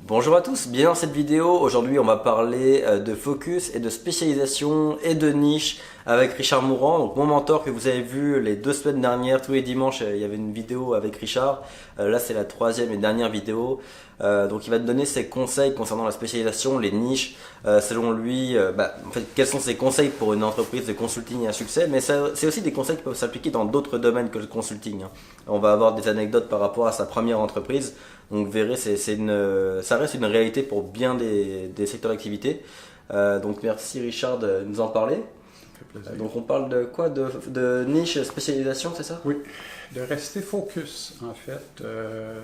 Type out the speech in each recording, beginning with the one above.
Bonjour à tous, bienvenue dans cette vidéo. Aujourd'hui on va parler de focus et de spécialisation et de niche avec Richard Mourant, donc mon mentor que vous avez vu les 2 semaines dernières, tous les dimanches il y avait une vidéo avec Richard. Là c'est la troisième et dernière vidéo. Donc il va te donner ses conseils concernant la spécialisation, les niches, selon lui, en fait, quels sont ses conseils pour une entreprise de consulting à succès, mais c'est aussi des conseils qui peuvent s'appliquer dans d'autres domaines que le consulting, hein. On va avoir des anecdotes par rapport à sa première entreprise, donc vous verrez, ça reste une réalité pour bien des secteurs d'activité. Donc merci Richard de nous en parler. Donc on parle de quoi, de niche, spécialisation, c'est ça? Oui, de rester focus en fait.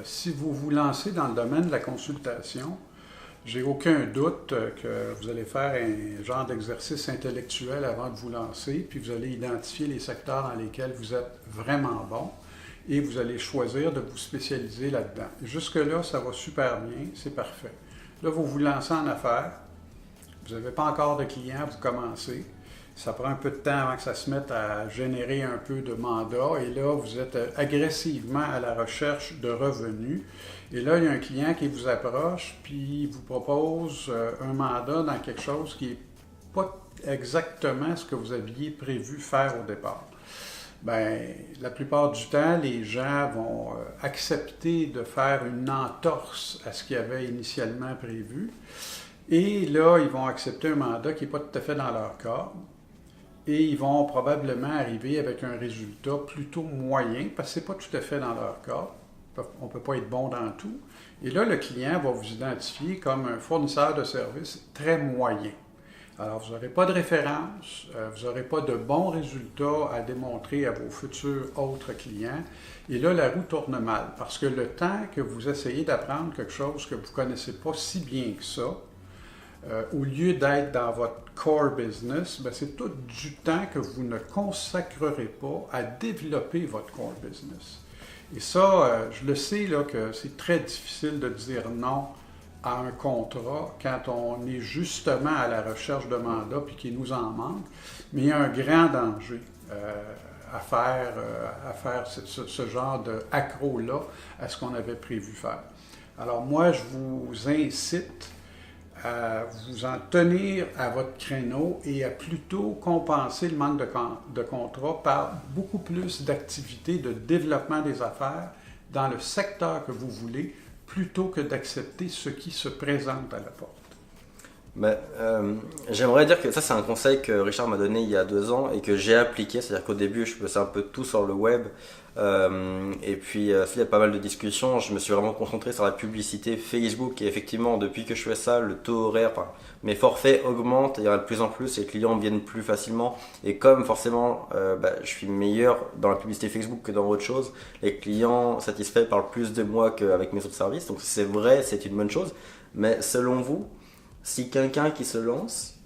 Si vous vous lancez dans le domaine de la consultation, j'ai aucun doute que vous allez faire un genre d'exercice intellectuel avant de vous lancer, puis vous allez identifier les secteurs dans lesquels vous êtes vraiment bon et vous allez choisir de vous spécialiser là-dedans. Jusque-là, ça va super bien, c'est parfait. Là, vous vous lancez en affaires, vous n'avez pas encore de clients, vous commencez. Ça prend un peu de temps avant que ça se mette à générer un peu de mandats. Et là, vous êtes agressivement à la recherche de revenus. Et là, il y a un client qui vous approche, puis il vous propose un mandat dans quelque chose qui n'est pas exactement ce que vous aviez prévu faire au départ. Bien, la plupart du temps, les gens vont accepter de faire une entorse à ce qu'ils avaient initialement prévu. Et là, ils vont accepter un mandat qui n'est pas tout à fait dans leur cadre. Et ils vont probablement arriver avec un résultat plutôt moyen, parce que ce n'est pas tout à fait dans leur cas. On ne peut pas être bon dans tout. Et là, le client va vous identifier comme un fournisseur de services très moyen. Alors, vous n'aurez pas de référence, vous n'aurez pas de bons résultats à démontrer à vos futurs autres clients. Et là, la roue tourne mal, parce que le temps que vous essayez d'apprendre quelque chose que vous ne connaissez pas si bien que ça, au lieu d'être dans votre core business, c'est tout du temps que vous ne consacrerez pas à développer votre core business. Et ça, je le sais là, que c'est très difficile de dire non à un contrat quand on est justement à la recherche de mandats puis qu'il nous en manque, mais il y a un grand danger à faire ce genre d'accro-là à ce qu'on avait prévu faire. Alors moi, je vous incite à vous en tenir à votre créneau et à plutôt compenser le manque de contrat par beaucoup plus d'activités de développement des affaires dans le secteur que vous voulez, plutôt que d'accepter ce qui se présente à la porte. J'aimerais dire que ça c'est un conseil que Richard m'a donné il y a 2 ans et que j'ai appliqué, c'est-à-dire qu'au début je faisais un peu tout sur le web et puis il y a pas mal de discussions, je me suis vraiment concentré sur la publicité Facebook et effectivement depuis que je fais ça, le taux horaire, mes forfaits augmentent, il y en a de plus en plus et les clients viennent plus facilement et comme forcément je suis meilleur dans la publicité Facebook que dans autre chose, les clients satisfaits parlent plus de moi qu'avec mes autres services, donc c'est vrai, c'est une bonne chose, mais selon vous, si quelqu'un qui se lance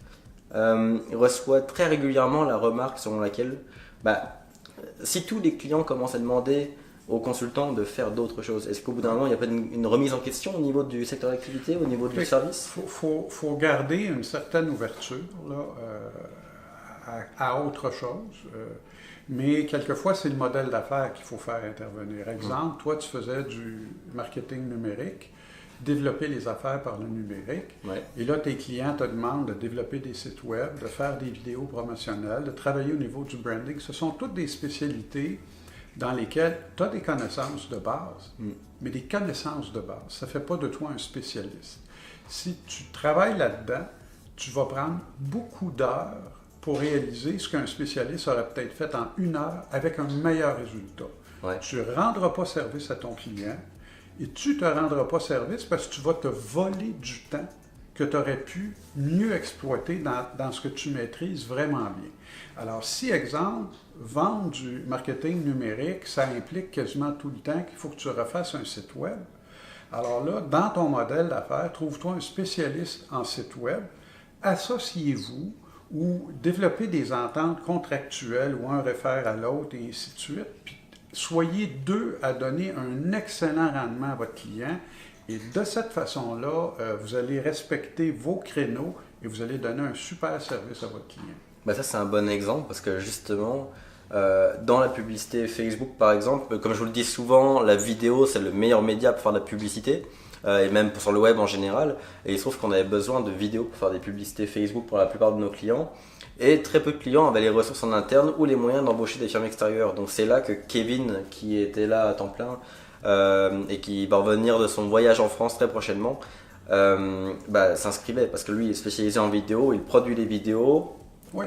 reçoit très régulièrement la remarque selon laquelle si tous les clients commencent à demander aux consultants de faire d'autres choses, est-ce qu'au bout d'un moment il n'y a pas une remise en question au niveau du secteur d'activité, au niveau du service? Il faut garder une certaine ouverture là, à autre chose, mais quelquefois c'est le modèle d'affaires qu'il faut faire intervenir. Exemple, toi tu faisais du marketing numérique, développer les affaires par le numérique. Ouais. Et là, tes clients te demandent de développer des sites web, de faire des vidéos promotionnelles, de travailler au niveau du branding. Ce sont toutes des spécialités dans lesquelles tu as des connaissances de base, mais des connaissances de base. Ça ne fait pas de toi un spécialiste. Si tu travailles là-dedans, tu vas prendre beaucoup d'heures pour réaliser ce qu'un spécialiste aurait peut-être fait en 1 heure avec un meilleur résultat. Ouais. Tu ne rendras pas service à ton client. Et tu ne te rendras pas service parce que tu vas te voler du temps que tu aurais pu mieux exploiter dans ce que tu maîtrises vraiment bien. Alors, si, exemple, vendre du marketing numérique, ça implique quasiment tout le temps qu'il faut que tu refasses un site web. Alors là, dans ton modèle d'affaires, trouve-toi un spécialiste en site web, associez-vous ou développez des ententes contractuelles où un réfère à l'autre et ainsi de suite. Puis, soyez 2 à donner un excellent rendement à votre client et de cette façon-là, vous allez respecter vos créneaux et vous allez donner un super service à votre client. Ça c'est un bon exemple parce que justement dans la publicité Facebook par exemple, comme je vous le dis souvent, la vidéo c'est le meilleur média pour faire de la publicité. et même sur le web en général. Et il se trouve qu'on avait besoin de vidéos pour faire des publicités Facebook pour la plupart de nos clients. Et très peu de clients avaient les ressources en interne ou les moyens d'embaucher des firmes extérieures. Donc c'est là que Kevin, qui était là à temps plein et qui va revenir de son voyage en France très prochainement, s'inscrivait parce que lui il est spécialisé en vidéo, il produit les vidéos, Oui.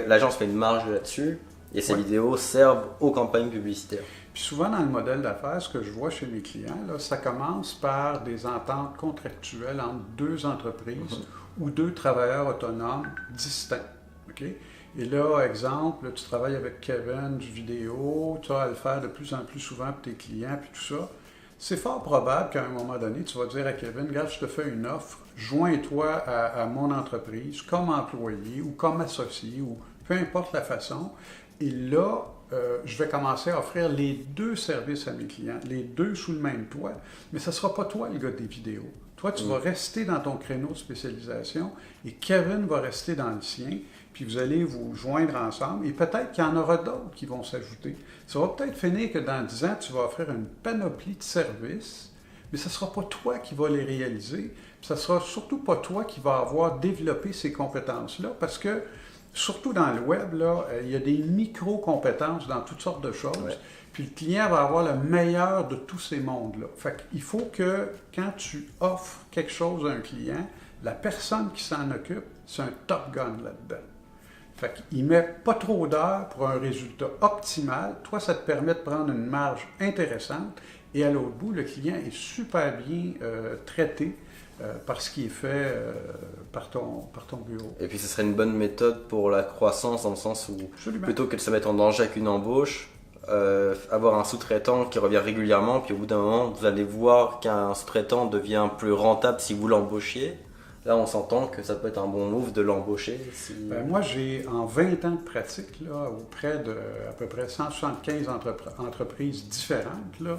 L'agence fait une marge là-dessus et ces vidéos servent aux campagnes publicitaires. Puis souvent dans le modèle d'affaires, ce que je vois chez mes clients, là, ça commence par des ententes contractuelles entre deux entreprises ou deux travailleurs autonomes distincts. Okay? Et là, exemple, tu travailles avec Kevin du vidéo, tu as à le faire de plus en plus souvent pour tes clients, puis tout ça. C'est fort probable qu'à un moment donné, tu vas dire à Kevin, regarde, je te fais une offre, joins-toi à mon entreprise comme employé ou comme associé ou peu importe la façon. Et là, je vais commencer à offrir les deux services à mes clients, les deux sous le même toit, mais ce ne sera pas toi le gars des vidéos. Toi, tu vas rester dans ton créneau de spécialisation et Kevin va rester dans le sien, puis vous allez vous joindre ensemble et peut-être qu'il y en aura d'autres qui vont s'ajouter. Ça va peut-être finir que dans 10 ans, tu vas offrir une panoplie de services, mais ce ne sera pas toi qui vas les réaliser, puis ce ne sera surtout pas toi qui va avoir développé ces compétences-là, parce que surtout dans le web, là, il y a des micro-compétences dans toutes sortes de choses. Ouais. Puis le client va avoir le meilleur de tous ces mondes-là. Fait qu'il faut que quand tu offres quelque chose à un client, la personne qui s'en occupe, c'est un top gun là-dedans. Fait qu'il ne met pas trop d'heures pour un résultat optimal. Toi, ça te permet de prendre une marge intéressante. Et à l'autre bout, le client est super bien traité par ce qui est fait par ton bureau. Et puis ce serait une bonne méthode pour la croissance dans le sens où plutôt que de se mettre en danger avec une embauche, avoir un sous-traitant qui revient régulièrement, puis au bout d'un moment vous allez voir qu'un sous-traitant devient plus rentable si vous l'embauchiez. Là on s'entend que ça peut être un bon move de l'embaucher. Si... moi j'ai en 20 ans de pratique là, auprès de à peu près 175 entreprises différentes, là,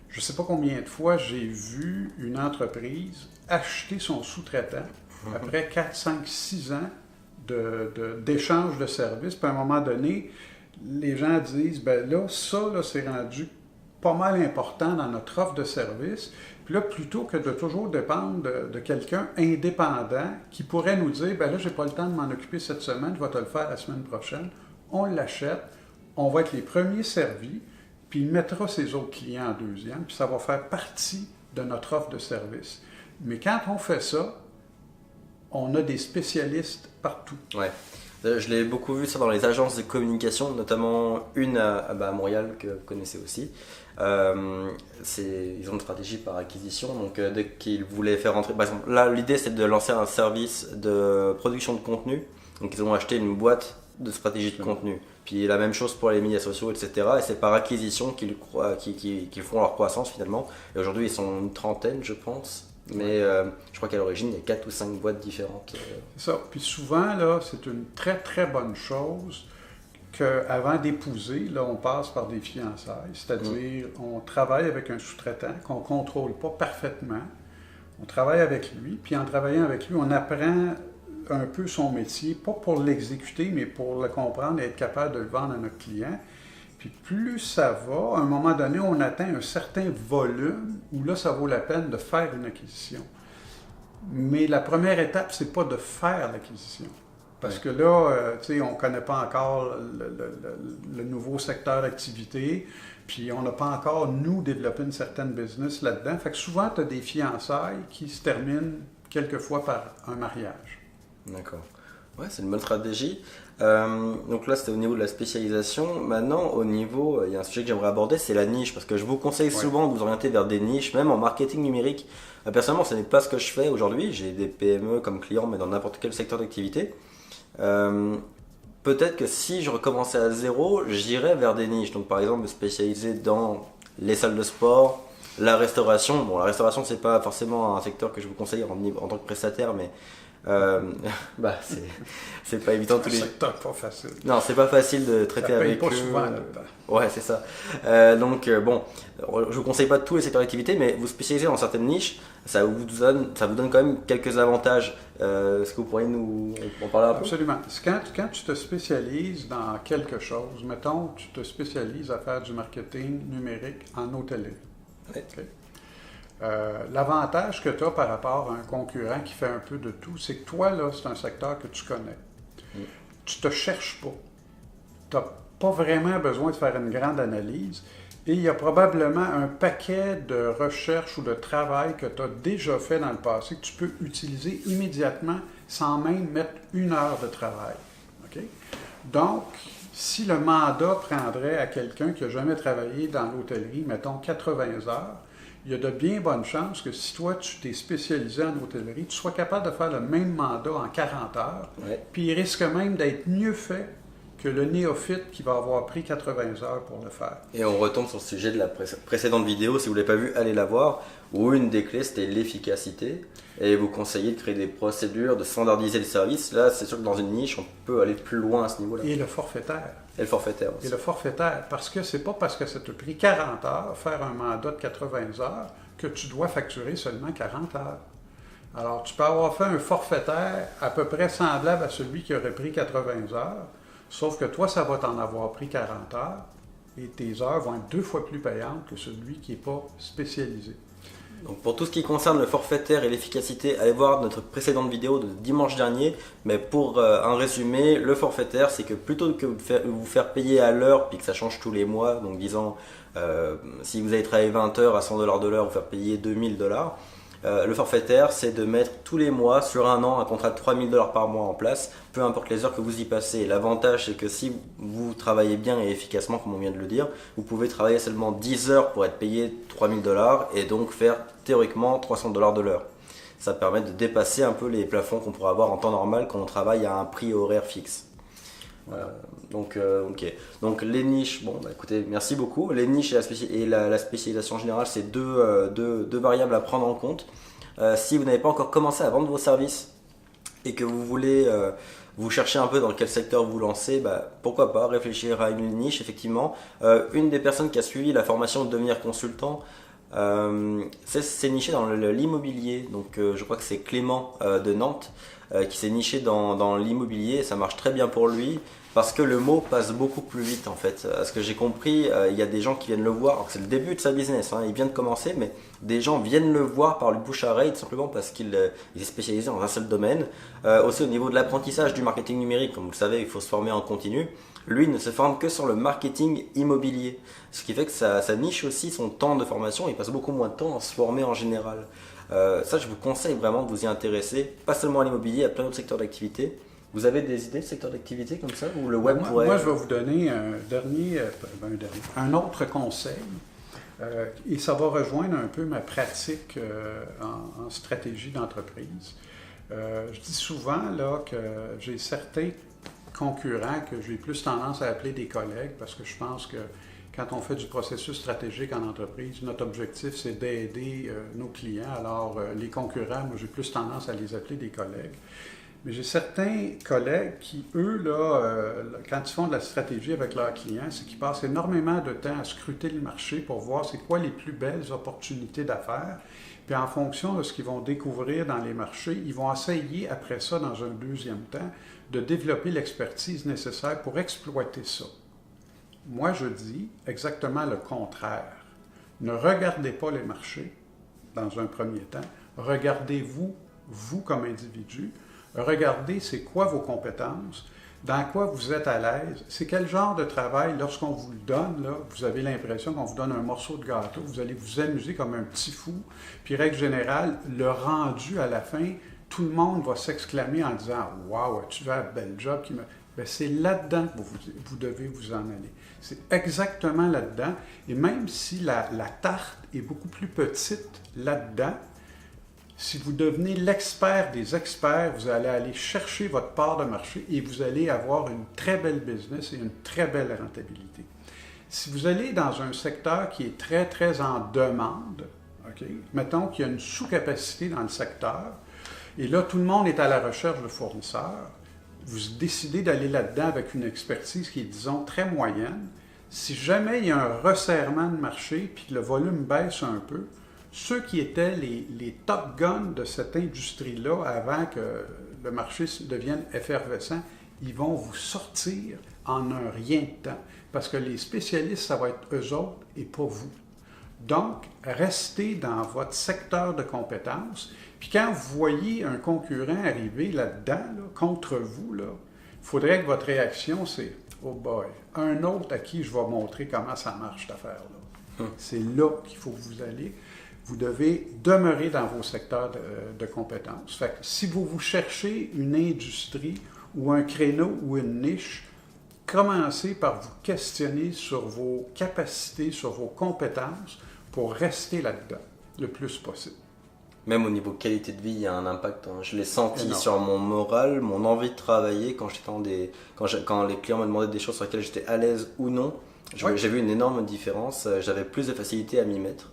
je ne sais pas combien de fois j'ai vu une entreprise acheter son sous-traitant après 4, 5, 6 ans d'échange de services. Puis à un moment donné, les gens disent, ben là, c'est rendu pas mal important dans notre offre de service. Puis là, plutôt que de toujours dépendre de quelqu'un indépendant qui pourrait nous dire, ben là, j'ai pas le temps de m'en occuper cette semaine, je vais te le faire la semaine prochaine, on l'achète, on va être les premiers servis, puis il mettra ses autres clients en deuxième, puis ça va faire partie de notre offre de service. Mais quand on fait ça, on a des spécialistes partout. Ouais. Je l'ai beaucoup vu ça dans les agences de communication, notamment une à Montréal que vous connaissez aussi. Ils ont une stratégie par acquisition, donc dès qu'ils voulaient faire rentrer, par exemple, là l'idée c'est de lancer un service de production de contenu, donc ils ont acheté une boîte de stratégie de contenu. Puis la même chose pour les médias sociaux, etc. Et c'est par acquisition qu'ils font leur croissance finalement. Et aujourd'hui ils sont une trentaine je pense. Mais je crois qu'à l'origine, il y a 4 ou 5 boîtes différentes. C'est ça. Puis souvent, là, c'est une très, très bonne chose qu'avant d'épouser, là, on passe par des fiançailles. C'est-à-dire, on travaille avec un sous-traitant qu'on ne contrôle pas parfaitement. On travaille avec lui. Puis en travaillant avec lui, on apprend un peu son métier, pas pour l'exécuter, mais pour le comprendre et être capable de le vendre à notre client. Puis plus ça va, à un moment donné, on atteint un certain volume où là, ça vaut la peine de faire une acquisition. Mais la première étape, c'est pas de faire l'acquisition. Parce que là, tu sais, on ne connaît pas encore le nouveau secteur d'activité, puis on n'a pas encore, nous, développé une certaine business là-dedans. Fait que souvent, tu as des fiançailles qui se terminent quelquefois par un mariage. D'accord. Ouais, c'est une bonne stratégie. Donc là, c'était au niveau de la spécialisation. Maintenant, au niveau, il y a un sujet que j'aimerais aborder, c'est la niche, parce que je vous conseille souvent de vous orienter vers des niches, même en marketing numérique. Personnellement, ce n'est pas ce que je fais aujourd'hui. J'ai des PME comme clients, mais dans n'importe quel secteur d'activité. Peut-être que si je recommençais à zéro, j'irais vers des niches. Donc par exemple, me spécialiser dans les salles de sport, la restauration. Bon, la restauration, c'est pas forcément un secteur que je vous conseille en tant que prestataire, mais c'est pas évident tous les. C'est un secteur pas facile. Non, c'est pas facile de traiter avec pas eux. Souvent là-dedans. Ouais, c'est ça. Bon, je vous conseille pas tous les secteurs d'activité, mais vous spécialisez dans certaines niches, ça vous donne quand même quelques avantages. Est-ce que vous pourriez nous en parler un peu? Absolument. Quand tu te spécialises dans quelque chose, mettons, tu te spécialises à faire du marketing numérique en hôtellerie. Ouais. Okay. L'avantage que tu as par rapport à un concurrent qui fait un peu de tout, c'est que toi, là, c'est un secteur que tu connais. Tu te cherches pas. Tu n'as pas vraiment besoin de faire une grande analyse. Et il y a probablement un paquet de recherches ou de travail que tu as déjà fait dans le passé que tu peux utiliser immédiatement sans même mettre 1 heure de travail. Okay? Donc, si le mandat prendrait à quelqu'un qui n'a jamais travaillé dans l'hôtellerie, mettons 80 heures, il y a de bien bonnes chances que si toi, tu t'es spécialisé en hôtellerie, tu sois capable de faire le même mandat en 40 heures, puis il risque même d'être mieux fait que le néophyte qui va avoir pris 80 heures pour le faire. Et on retombe sur le sujet de la précédente vidéo, si vous ne l'avez pas vu, allez la voir, où une des clés c'était l'efficacité, et vous conseillez de créer des procédures, de standardiser le service. Là, c'est sûr que dans une niche, on peut aller plus loin à ce niveau-là. Et le forfaitaire. Et le forfaitaire aussi. Et le forfaitaire, parce que c'est pas parce que ça te pris 40 heures, faire un mandat de 80 heures, que tu dois facturer seulement 40 heures. Alors, tu peux avoir fait un forfaitaire à peu près semblable à celui qui aurait pris 80 heures, sauf que toi, ça va t'en avoir pris 40 heures, et tes heures vont être 2 fois plus payantes que celui qui n'est pas spécialisé. Donc pour tout ce qui concerne le forfaitaire et l'efficacité, allez voir notre précédente vidéo de dimanche dernier. Mais pour un résumé, le forfaitaire, c'est que plutôt que vous faire payer à l'heure, puis que ça change tous les mois, donc disons, si vous avez travaillé 20 heures à 100 $ de l'heure, vous faire payer 2000 $. Le forfaitaire, c'est de mettre tous les mois, sur un an, un contrat de 3000 $ par mois en place, peu importe les heures que vous y passez. L'avantage, c'est que si vous travaillez bien et efficacement, comme on vient de le dire, vous pouvez travailler seulement 10 heures pour être payé 3000 $ et donc faire théoriquement 300 $ de l'heure. Ça permet de dépasser un peu les plafonds qu'on pourrait avoir en temps normal quand on travaille à un prix horaire fixe. Ok. Donc les niches, bon bah écoutez, merci beaucoup. Les niches et la spécialisation générale, c'est deux variables à prendre en compte. Si vous n'avez pas encore commencé à vendre vos services et que vous voulez vous chercher un peu dans quel secteur vous lancez, bah, pourquoi pas réfléchir à une niche, effectivement. Une des personnes qui a suivi la formation de devenir consultant, c'est niché dans l'immobilier. Donc je crois que c'est Clément de Nantes qui s'est niché dans l'immobilier, et ça marche très bien pour lui parce que le mot passe beaucoup plus vite en fait. À ce que j'ai compris, il y a des gens qui viennent le voir, alors que c'est le début de sa business, hein, il vient de commencer, mais des gens viennent le voir par le bouche à oreille, tout simplement parce qu'il est spécialisé dans un seul domaine. Aussi au niveau de l'apprentissage du marketing numérique, comme vous le savez, il faut se former en continu. Lui ne se forme que sur le marketing immobilier, ce qui fait que ça niche aussi son temps de formation, il passe beaucoup moins de temps à se former en général. Ça, je vous conseille vraiment de vous y intéresser, pas seulement à l'immobilier, à plein d'autres secteurs d'activité. Vous avez des idées de secteurs d'activité comme ça où le web pourrait... Moi, je vais vous donner un autre conseil, et ça va rejoindre un peu ma pratique en stratégie d'entreprise. Je dis souvent là, que j'ai certains concurrents que j'ai plus tendance à appeler des collègues, parce que je pense que quand on fait du processus stratégique en entreprise, notre objectif, c'est d'aider nos clients. Alors, les concurrents, moi, j'ai plus tendance à les appeler des collègues. Mais j'ai certains collègues qui, eux, quand ils font de la stratégie avec leurs clients, c'est qu'ils passent énormément de temps à scruter le marché pour voir c'est quoi les plus belles opportunités d'affaires. Puis en fonction de ce qu'ils vont découvrir dans les marchés, ils vont essayer, après ça, dans un deuxième temps, de développer l'expertise nécessaire pour exploiter ça. Moi, je dis exactement le contraire. Ne regardez pas les marchés dans un premier temps. Regardez-vous, vous comme individu. Regardez c'est quoi vos compétences, dans quoi vous êtes à l'aise, c'est quel genre de travail, lorsqu'on vous le donne, là, vous avez l'impression qu'on vous donne un morceau de gâteau, vous allez vous amuser comme un petit fou, puis règle générale, le rendu à la fin, tout le monde va s'exclamer en disant « Wow, tu as un bel job qui me... » Bien, c'est là-dedans que vous devez vous en aller. C'est exactement là-dedans, et même si la tarte est beaucoup plus petite là-dedans, si vous devenez l'expert des experts, vous allez aller chercher votre part de marché et vous allez avoir une très belle business et une très belle rentabilité. Si vous allez dans un secteur qui est très, très en demande, mettons qu'il y a une sous-capacité dans le secteur, et là, tout le monde est à la recherche de fournisseurs, vous décidez d'aller là-dedans avec une expertise qui est, disons, très moyenne. Si jamais il y a un resserrement de marché puis que le volume baisse un peu, ceux qui étaient les top guns de cette industrie-là avant que le marché devienne effervescent, ils vont vous sortir en un rien de temps. Parce que les spécialistes, ça va être eux autres et pas vous. Donc, restez dans votre secteur de compétences. Puis quand vous voyez un concurrent arriver là-dedans, là, contre vous, là, il faudrait que votre réaction, c'est « Oh boy, un autre à qui je vais montrer comment ça marche, cette affaire-là. » C'est là qu'il faut que vous allez. Vous devez demeurer dans vos secteurs de compétences. Fait que si vous cherchez une industrie ou un créneau ou une niche, commencez par vous questionner sur vos capacités, sur vos compétences pour rester là-dedans le plus possible. Même au niveau qualité de vie, il y a un impact. Hein. Je l'ai senti Énorme. sur mon moral, mon envie de travailler quand quand les clients me demandaient des choses sur lesquelles j'étais à l'aise ou non. Oui. J'ai vu une énorme différence. J'avais plus de facilité à m'y mettre.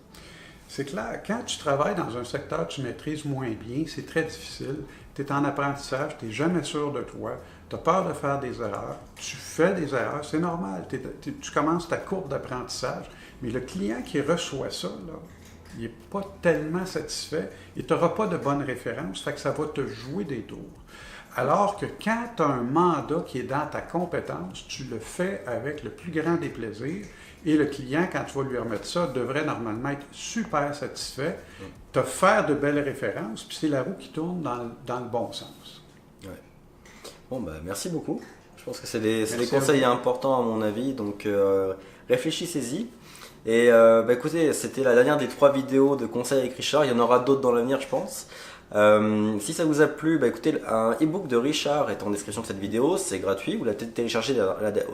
C'est clair, quand tu travailles dans un secteur que tu maîtrises moins bien, c'est très difficile. Tu es en apprentissage, tu n'es jamais sûr de toi, tu as peur de faire des erreurs, tu fais des erreurs, c'est normal. Tu commences ta courbe d'apprentissage, mais le client qui reçoit ça, là, il n'est pas tellement satisfait et tu n'auras pas de bonne référence, fait que ça va te jouer des tours. Alors que quand tu as un mandat qui est dans ta compétence, tu le fais avec le plus grand des plaisirs et le client, quand tu vas lui remettre ça, devrait normalement être super satisfait, te faire de belles références, puis c'est la roue qui tourne dans le bon sens. Ouais. Bon, bah, merci beaucoup. Je pense que c'est des Merci conseils à vous. importants à mon avis, donc réfléchissez-y. Et bah, écoutez, c'était la dernière des 3 vidéos de conseils avec Richard. Il y en aura d'autres dans l'avenir, je pense. Si ça vous a plu, bah, écoutez, un e-book de Richard est en description de cette vidéo. C'est gratuit, vous l'avez peut-être téléchargé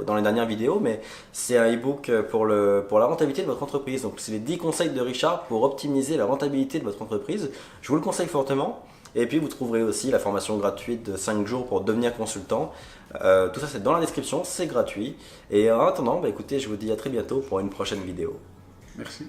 dans les dernières vidéos, mais c'est un e-book pour la rentabilité de votre entreprise. Donc c'est les 10 conseils de Richard pour optimiser la rentabilité de votre entreprise. Je vous le conseille fortement. Et puis vous trouverez aussi la formation gratuite de 5 jours pour devenir consultant. Tout ça c'est dans la description, c'est gratuit. Et en attendant, bah, écoutez, je vous dis à très bientôt pour une prochaine vidéo. Merci.